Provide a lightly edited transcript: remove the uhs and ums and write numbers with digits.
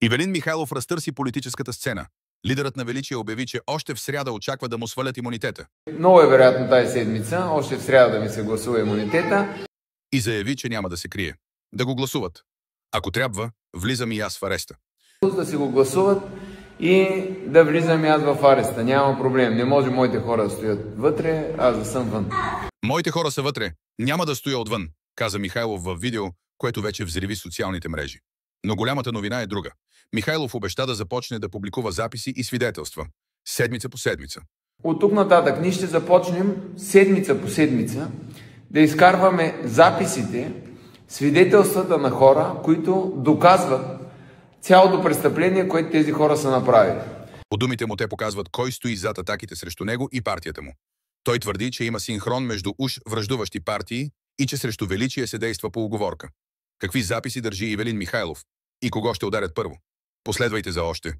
Ивелин Михайлов разтърси политическата сцена. Лидерът на Величие обяви, че още в сряда очаква да му свалят имунитета. Много е вероятно тази седмица, още в сряда да ми се гласува имунитета. И заяви, че няма да се крие. Да го гласуват. Ако трябва, влизам и аз в ареста. Да си го гласуват и да влизам и аз в ареста. Няма проблем. Не може моите хора да стоят вътре, аз да съм вън. Моите хора са вътре. Няма да стоя отвън, каза Михайлов във видео, което вече взриви социалните мрежи. Но голямата новина е друга. Михайлов обеща да започне да публикува записи и свидетелства. Седмица по седмица. От тук нататък ние ще започнем седмица по седмица да изкарваме записите, свидетелствата на хора, които доказват цялото престъпление, което тези хора са направили. По думите му те показват кой стои зад атаките срещу него и партията му. Той твърди, че има синхрон между уж враждуващи партии и че срещу Величие се действа по уговорка. Какви записи държи Ивелин Михайлов? И кого ще ударят първо? Последвайте за още.